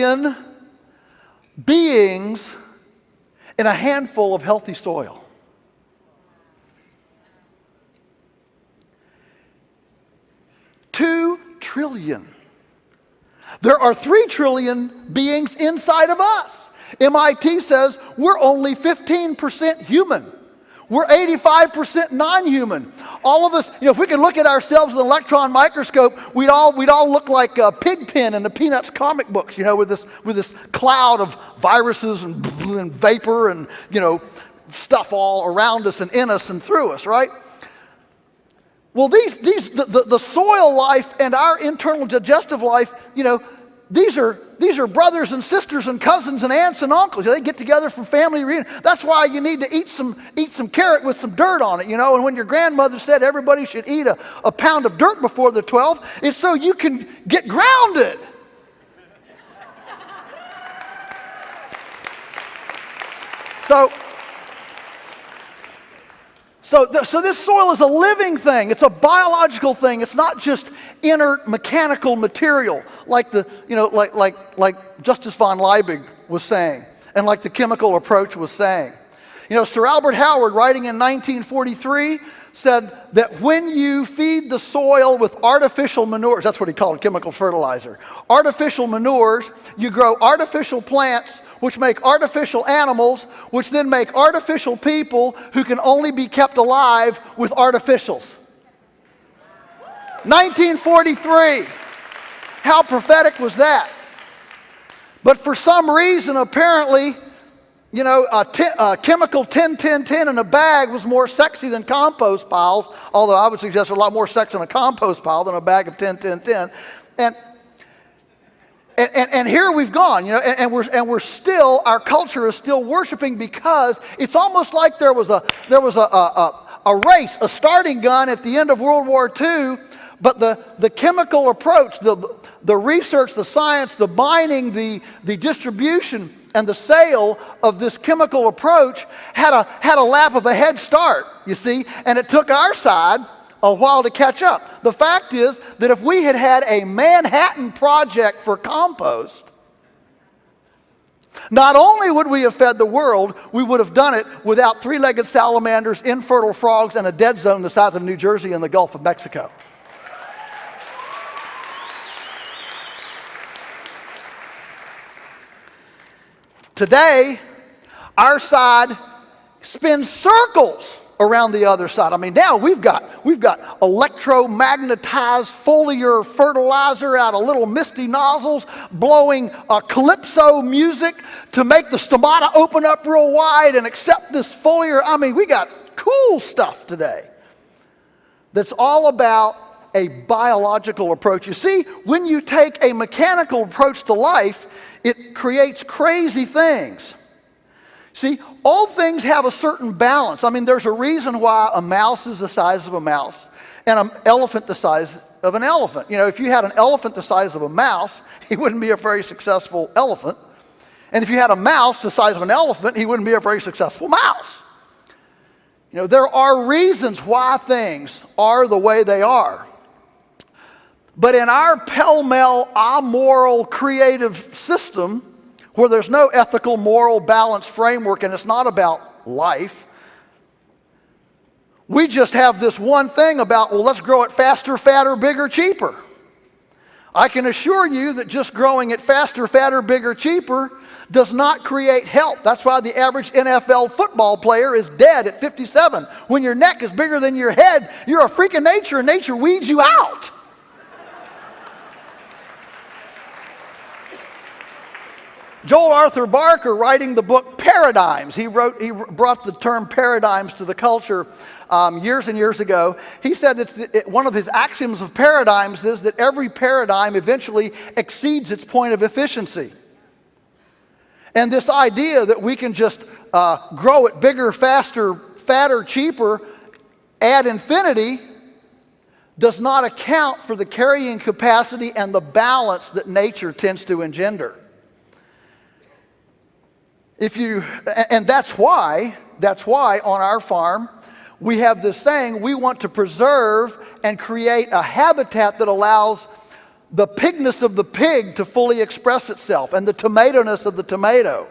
trillion beings in a handful of healthy soil. $2 trillion. There are 3 trillion beings inside of us. MIT says we're only 15% human. We're 85% non-human. All of us, if we could look at ourselves with an electron microscope, we'd all look like Pigpen in the Peanuts comic books, with this cloud of viruses and vapor and, stuff all around us and in us and through us, right? Well, the soil life and our internal digestive life, these are brothers and sisters and cousins and aunts and uncles. They get together for family reunion. That's why you need to eat some carrot with some dirt on it, And when your grandmother said everybody should eat a pound of dirt before they're 12, it's so you can get grounded. So this soil is a living thing. It's a biological thing. It's not just inert mechanical material like like Justice von Liebig was saying and like the chemical approach was saying. Sir Albert Howard, writing in 1943, said that when you feed the soil with artificial manures, that's what he called chemical fertilizer, artificial manures, you grow artificial plants which make artificial animals, which then make artificial people who can only be kept alive with artificials. 1943. How prophetic was that? But for some reason, apparently, a chemical 10-10-10 in a bag was more sexy than compost piles, although I would suggest a lot more sex in a compost pile than a bag of 10-10-10. And here we've gone, and we're still, our culture is still worshiping because it's almost like there was a race, a starting gun at the end of World War II, but the chemical approach, the research, the science, the mining, the distribution, and the sale of this chemical approach had a lap of a head start, you see, and it took our side a while to catch up. The fact is that if we had had a Manhattan Project for compost, not only would we have fed the world, we would have done it without 3-legged salamanders, infertile frogs, and a dead zone the size of New Jersey and the Gulf of Mexico. Today, our side spins circles around the other side. I mean, now we've got electromagnetized foliar fertilizer out of little misty nozzles blowing calypso music to make the stomata open up real wide and accept this foliar. I mean, we got cool stuff today that's all about a biological approach. You see, when you take a mechanical approach to life, it creates crazy things. See, all things have a certain balance. I mean, there's a reason why a mouse is the size of a mouse and an elephant the size of an elephant. If you had an elephant the size of a mouse, he wouldn't be a very successful elephant. And if you had a mouse the size of an elephant, he wouldn't be a very successful mouse. There are reasons why things are the way they are. But in our pell-mell, amoral, creative system, where there's no ethical, moral, balanced framework, and it's not about life, we just have this one thing about, well, let's grow it faster, fatter, bigger, cheaper. I can assure you that just growing it faster, fatter, bigger, cheaper does not create health. That's why the average NFL football player is dead at 57. When your neck is bigger than your head, you're a freak of nature, and nature weeds you out. Joel Arthur Barker, writing the book Paradigms, he brought the term paradigms to the culture years and years ago. He said one of his axioms of paradigms is that every paradigm eventually exceeds its point of efficiency. And this idea that we can just grow it bigger, faster, fatter, cheaper ad infinity does not account for the carrying capacity and the balance that nature tends to engender. And that's why on our farm we have this saying, we want to preserve and create a habitat that allows the pigness of the pig to fully express itself and the tomato-ness of the tomato.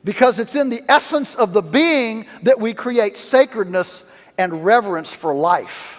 Because it's in the essence of the being that we create sacredness and reverence for life.